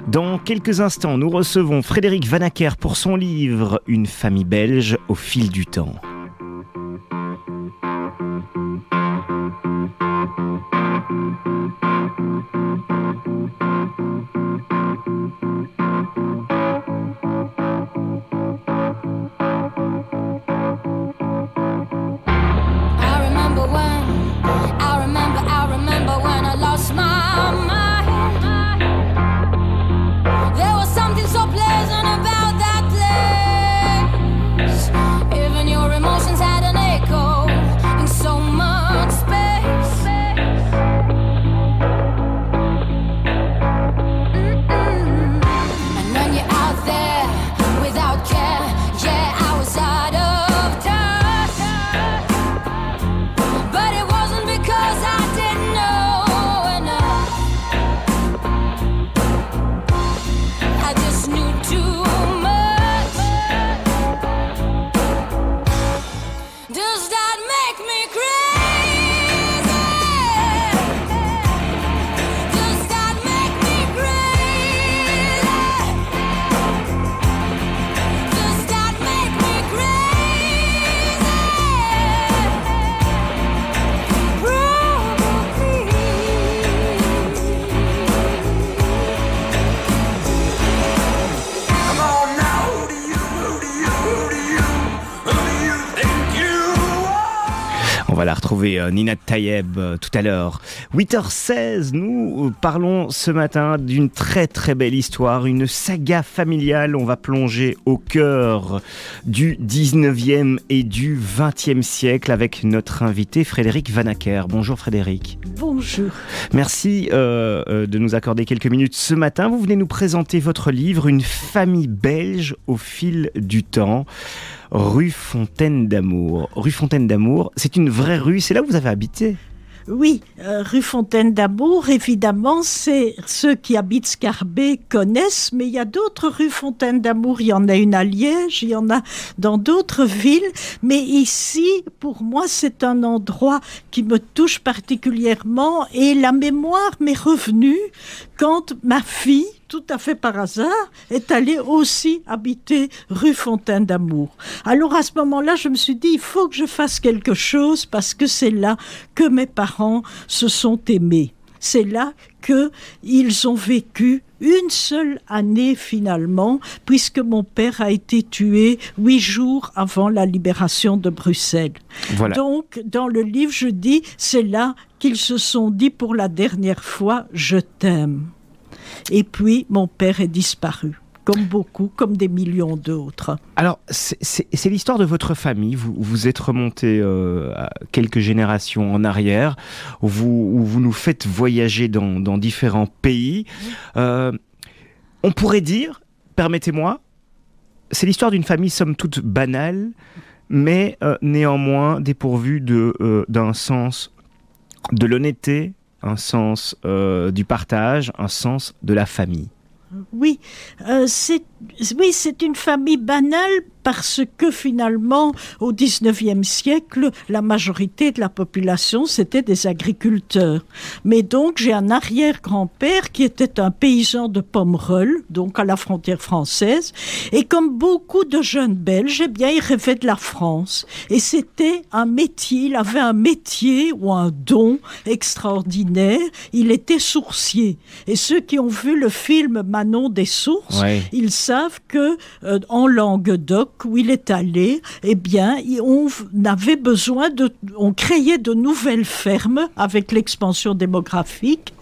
Dans quelques instants, nous recevons Frédéric Vanacker pour son livre « Une famille belge au fil du temps ». On va la retrouver, Nina Tayeb, tout à l'heure. 8h16, nous parlons ce matin d'une très très belle histoire, une saga familiale. On va plonger au cœur du 19e et du 20e siècle avec notre invité Frédéric Vanacker. Bonjour Frédéric. Bonjour. Merci de nous accorder quelques minutes ce matin. Vous venez nous présenter votre livre « Une famille belge au fil du temps ». Rue Fontaine d'Amour. Rue Fontaine d'Amour, c'est une vraie rue, c'est là où vous avez habité ? Oui, rue Fontaine d'Amour, évidemment, c'est ceux qui habitent Scarbeck connaissent, mais il y a d'autres rues Fontaine d'Amour. Il y en a une à Liège, il y en a dans d'autres villes. Mais ici, pour moi, c'est un endroit qui me touche particulièrement et la mémoire m'est revenue quand ma fille, tout à fait par hasard, est allée aussi habiter rue Fontaine d'Amour. Alors à ce moment-là, je me suis dit, il faut que je fasse quelque chose parce que c'est là que mes parents se sont aimés. C'est là qu'ils ont vécu une seule année finalement, puisque mon père a été tué 8 jours avant la libération de Bruxelles. Voilà. Donc, dans le livre, je dis, c'est là qu'ils se sont dit pour la dernière fois, je t'aime. Et puis, mon père est disparu. Comme beaucoup, comme des millions d'autres. Alors, c'est l'histoire de votre famille. Vous êtes remonté à quelques générations en arrière, où vous nous faites voyager dans différents pays. On pourrait dire, permettez-moi, c'est l'histoire d'une famille somme toute banale, mais néanmoins dépourvue d'un sens de l'honnêteté, un sens du partage, un sens de la famille. Oui, c'est une famille banale parce que finalement, au XIXe siècle, la majorité de la population, c'était des agriculteurs. Mais donc, j'ai un arrière-grand-père qui était un paysan de Pomerol, donc à la frontière française. Et comme beaucoup de jeunes Belges, eh bien, il rêvait de la France. Et c'était un métier, il avait un métier ou un don extraordinaire. Il était sourcier. Et ceux qui ont vu le film Manon des Sources, ouais, ils savent que en Languedoc, où il est allé, eh bien, on créait de nouvelles fermes avec l'expansion démographique,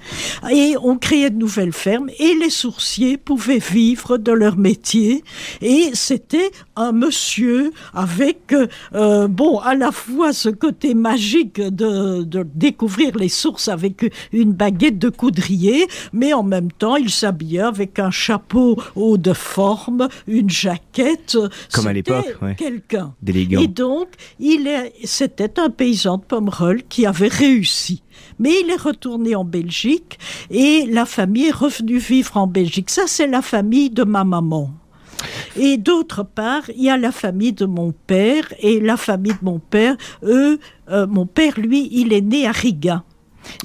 et on créait de nouvelles fermes, et les sourciers pouvaient vivre de leur métier, et c'était un monsieur avec, à la fois ce côté magique de découvrir les sources avec une baguette de coudrier, mais en même temps, il s'habillait avec un chapeau haut de forme, une jaquette. Comme à l'époque, ouais. Quelqu'un d'élégant. Et donc, c'était un paysan de Pomerol qui avait réussi. Mais il est retourné en Belgique et la famille est revenue vivre en Belgique. Ça, c'est la famille de ma maman. Et d'autre part, il y a la famille de mon père. Et la famille de mon père, mon père, lui, il est né à Riga.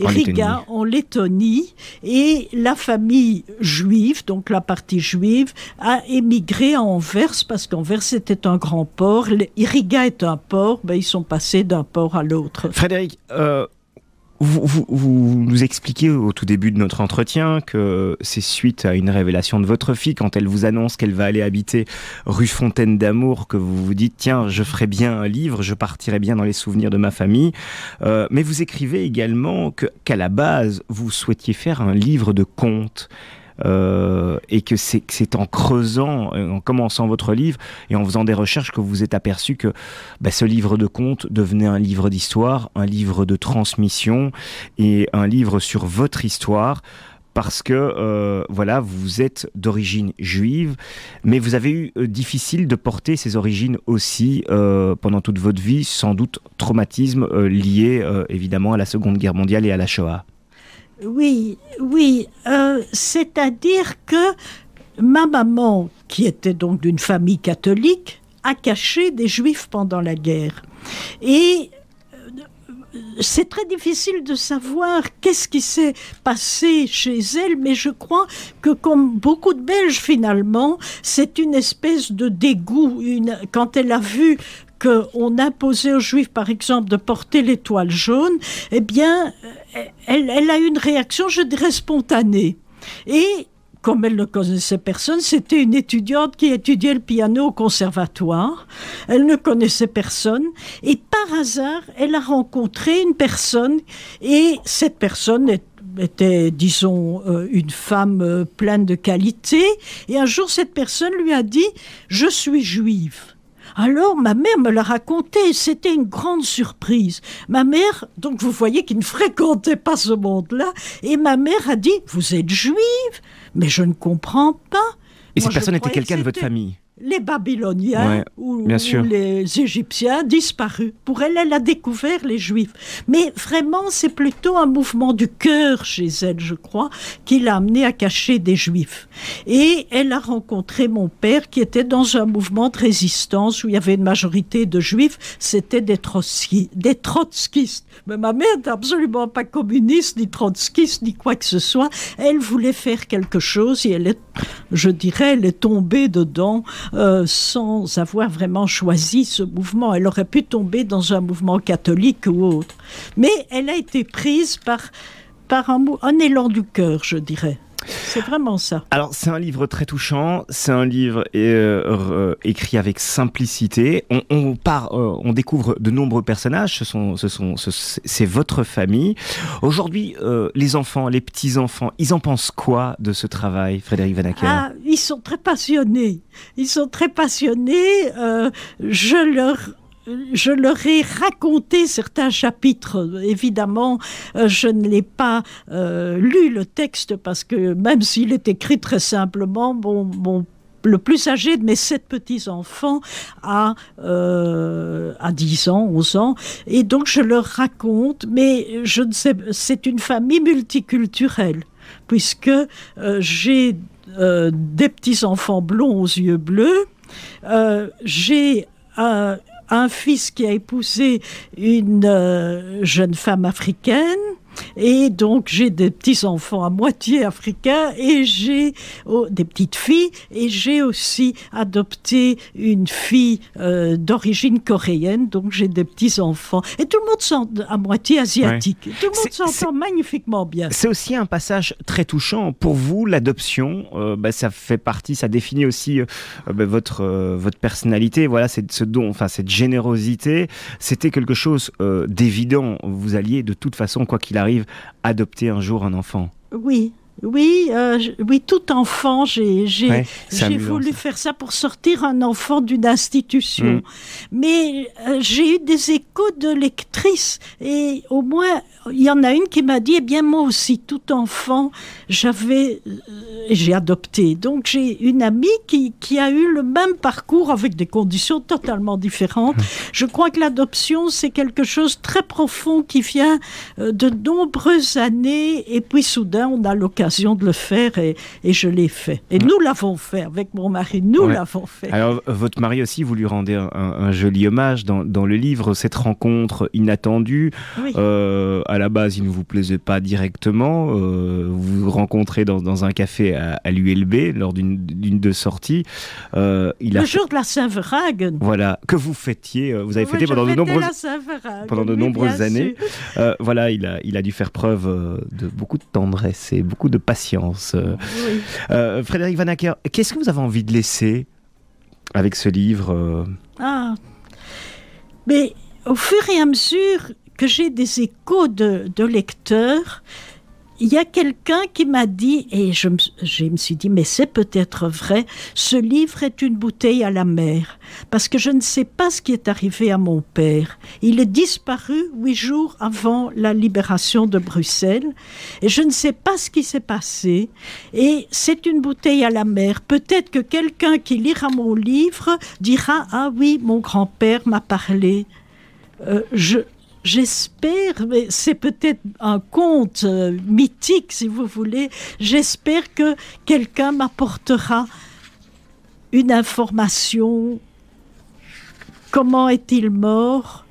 Et Riga, en Lettonie, et la famille juive, donc la partie juive, a émigré à Anvers, parce qu'Anvers était un grand port, Riga est un port, ils sont passés d'un port à l'autre. Frédéric, vous nous expliquez au tout début de notre entretien que c'est suite à une révélation de votre fille, quand elle vous annonce qu'elle va aller habiter rue Fontaine d'Amour, que vous vous dites, tiens, je ferai bien un livre, je partirai bien dans les souvenirs de ma famille. Mais vous écrivez également qu'à la base, vous souhaitiez faire un livre de contes. Et que c'est en creusant, en commençant votre livre et en faisant des recherches que vous vous êtes aperçu que ce livre de contes devenait un livre d'histoire, un livre de transmission et un livre sur votre histoire. Parce que, vous êtes d'origine juive, mais vous avez eu difficile de porter ces origines aussi pendant toute votre vie, sans doute traumatisme lié évidemment à la Seconde Guerre mondiale et à la Shoah. Oui, c'est-à-dire que ma maman, qui était donc d'une famille catholique, a caché des juifs pendant la guerre. Et c'est très difficile de savoir qu'est-ce qui s'est passé chez elle, mais je crois que comme beaucoup de Belges finalement, c'est une espèce de dégoût. Quand elle a vu qu'on imposait aux Juifs, par exemple, de porter l'étoile jaune, eh bien, elle a eu une réaction, je dirais, spontanée. Et comme elle ne connaissait personne, c'était une étudiante qui étudiait le piano au conservatoire. Elle ne connaissait personne. Et par hasard, elle a rencontré une personne. Et cette personne était, disons, une femme pleine de qualités. Et un jour, cette personne lui a dit « Je suis juive ». Alors, ma mère me l'a raconté, c'était une grande surprise. Ma mère, donc vous voyez qu'il ne fréquentait pas ce monde-là, et ma mère a dit « Vous êtes juive ?» Mais je ne comprends pas. Et cette personne était quelqu'un de votre famille ? Les Babyloniens ou les Égyptiens disparus. Pour elle, elle a découvert les Juifs. Mais vraiment, c'est plutôt un mouvement du cœur chez elle, je crois, qui l'a amenée à cacher des Juifs. Et elle a rencontré mon père qui était dans un mouvement de résistance où il y avait une majorité de Juifs. C'était des trotskistes. Mais ma mère n'était absolument pas communiste, ni trotskiste, ni quoi que ce soit. Elle voulait faire quelque chose et elle est tombée dedans sans avoir vraiment choisi ce mouvement. Elle aurait pu tomber dans un mouvement catholique ou autre. Mais elle a été prise par un élan du cœur, je dirais. C'est vraiment ça. Alors, c'est un livre très touchant, c'est un livre écrit avec simplicité. On découvre de nombreux personnages, c'est votre famille. Aujourd'hui, les enfants, les petits-enfants, ils en pensent quoi de ce travail, Frédéric Vanacker ? Ils sont très passionnés. Je leur ai raconté certains chapitres. Évidemment, je ne l'ai pas lu le texte parce que même s'il est écrit très simplement, le plus âgé de mes 7 petits-enfants a 10 ans, 11 ans. Et donc, je leur raconte, mais je ne sais, c'est une famille multiculturelle puisque j'ai des petits-enfants blonds aux yeux bleus. J'ai un fils qui a épousé une jeune femme africaine. Et donc, j'ai des petits-enfants à moitié africains et j'ai des petites filles. Et j'ai aussi adopté une fille d'origine coréenne. Donc, j'ai des petits-enfants. Et tout le monde sent à moitié asiatique. Ouais. Tout le monde s'entend magnifiquement bien. C'est aussi un passage très touchant. Pour vous, l'adoption, ça fait partie, ça définit aussi votre personnalité. Voilà, cette cette générosité. C'était quelque chose d'évident. Vous alliez de toute façon, quoi qu'il arrive, adopter un jour un enfant. Oui, tout enfant, j'ai voulu faire ça pour sortir un enfant d'une institution. Mais j'ai eu des échos de lectrices et au moins, il y en a une qui m'a dit, moi aussi, tout enfant, j'ai adopté. Donc j'ai une amie qui a eu le même parcours avec des conditions totalement différentes. Je crois que l'adoption, c'est quelque chose de très profond qui vient de nombreuses années et puis soudain, on a l'occasion l'occasion de le faire et je l'ai fait. Et nous l'avons fait avec mon mari, l'avons fait. Alors, votre mari aussi, vous lui rendez un joli hommage dans le livre, cette rencontre inattendue. Oui. À la base, il ne vous plaisait pas directement. Vous vous rencontrez dans un café à l'ULB lors d'une de sorties. Le jour de la Saint-Verhagen. Voilà, que vous fêtiez. Vous avez fêté pendant de nombreuses années. Voilà, il a dû faire preuve de beaucoup de tendresse et beaucoup de patience. Oui. Frédéric Vanacker, qu'est-ce que vous avez envie de laisser avec ce livre Mais au fur et à mesure que j'ai des échos de lecteurs, il y a quelqu'un qui m'a dit, et je me suis dit, mais c'est peut-être vrai, ce livre est une bouteille à la mer, parce que je ne sais pas ce qui est arrivé à mon père. Il est disparu 8 jours avant la libération de Bruxelles, et je ne sais pas ce qui s'est passé, et c'est une bouteille à la mer. Peut-être que quelqu'un qui lira mon livre dira, ah oui, mon grand-père m'a parlé. J'espère, mais c'est peut-être un conte mythique si vous voulez, j'espère que quelqu'un m'apportera une information. Comment est-il mort?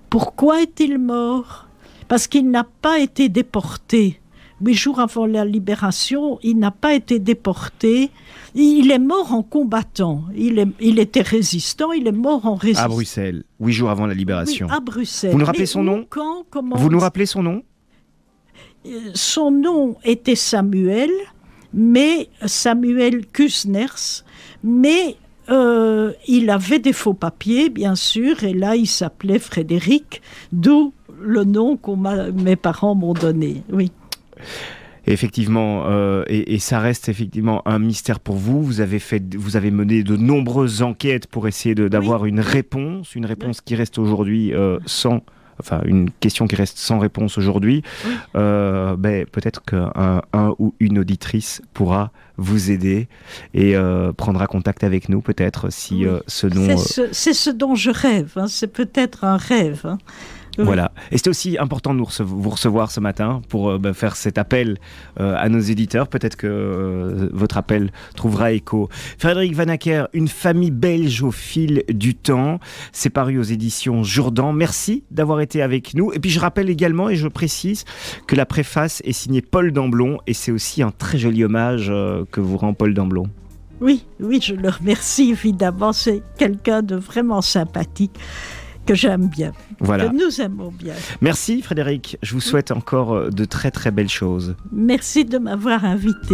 Pourquoi est-il mort? Parce qu'il n'a pas été déporté. 8 jours avant la libération, il n'a pas été déporté. Il est mort en combattant. Il était résistant, il est mort en résistant. À Bruxelles, 8 jours avant la libération. Oui, à Bruxelles. Vous nous rappelez son nom? Vous nous rappelez son nom? Son nom était Samuel Kuzners, mais il avait des faux papiers, bien sûr, et là, il s'appelait Frédéric, d'où le nom mes parents m'ont donné, oui. Et effectivement, et ça reste effectivement un mystère pour vous. Vous avez mené de nombreuses enquêtes pour essayer d'avoir une réponse qui reste aujourd'hui une question qui reste sans réponse aujourd'hui. Oui. Peut-être qu'un ou une auditrice pourra vous aider et prendra contact avec nous, peut-être, si ce nom... C'est ce dont je rêve, hein. C'est peut-être un rêve, hein. Voilà. Et c'était aussi important de vous recevoir ce matin pour faire cet appel à nos éditeurs. Peut-être que votre appel trouvera écho. Frédéric Vanacker, Une famille belge au fil du temps. C'est paru aux éditions Jourdan. Merci d'avoir été avec nous. Et puis je rappelle également, et je précise, que la préface est signée Paul Damblon. Et c'est aussi un très joli hommage que vous rend Paul Damblon. Oui, je le remercie évidemment. C'est quelqu'un de vraiment sympathique, que j'aime bien, que nous aimons bien. Merci Frédéric, je vous souhaite encore de très très belles choses. Merci de m'avoir invité.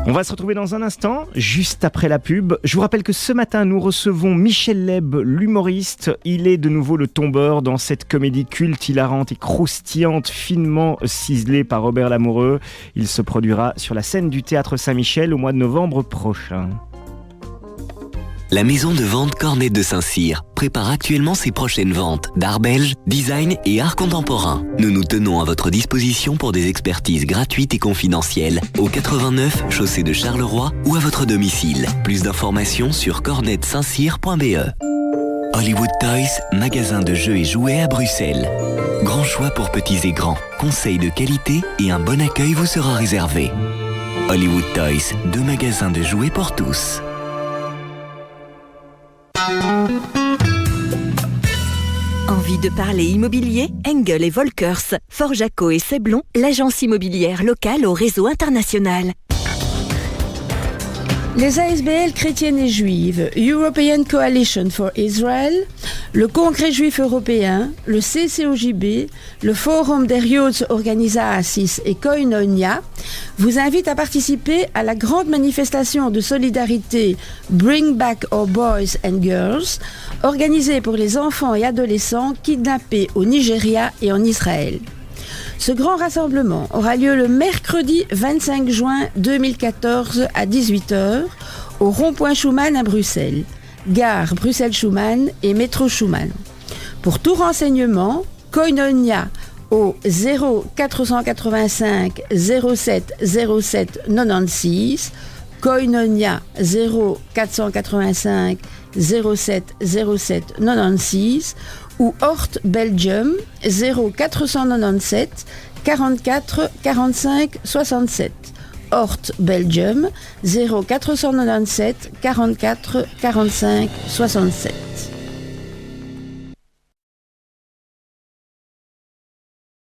On va se retrouver dans un instant, juste après la pub. Je vous rappelle que ce matin, nous recevons Michel Leb, l'humoriste. Il est de nouveau le tombeur dans cette comédie culte, hilarante et croustillante, finement ciselée par Robert Lamoureux. Il se produira sur la scène du Théâtre Saint-Michel au mois de novembre prochain. La maison de vente Cornet de Saint-Cyr prépare actuellement ses prochaines ventes d'art belge, design et art contemporain. Nous nous tenons à votre disposition pour des expertises gratuites et confidentielles au 89 chaussée de Charleroi ou à votre domicile. Plus d'informations sur cornetsaintcyr.be. Hollywood Toys, magasin de jeux et jouets à Bruxelles. Grand choix pour petits et grands, conseils de qualité et un bon accueil vous sera réservé. Hollywood Toys, 2 magasins de jouets pour tous. Envie de parler immobilier? Engel et Volkers, Forjaco et Seblon, l'agence immobilière locale au réseau international. Les ASBL chrétiennes et juives, European Coalition for Israel, le Congrès juif européen, le CCOJB, le Forum der Joodsorganisaties et Koinonia vous invitent à participer à la grande manifestation de solidarité Bring Back Our Boys and Girls, organisée pour les enfants et adolescents kidnappés au Nigeria et en Israël. Ce grand rassemblement aura lieu le mercredi 25 juin 2014 à 18h au rond-point Schuman à Bruxelles, gare Bruxelles-Schuman et métro Schuman. Pour tout renseignement, Koinonia au 0485 07 07 96, Koinonia 0485 07 07 96 ou Hort Belgium 0497 44 45 67. Horte, Belgium, 0497 44 45 67.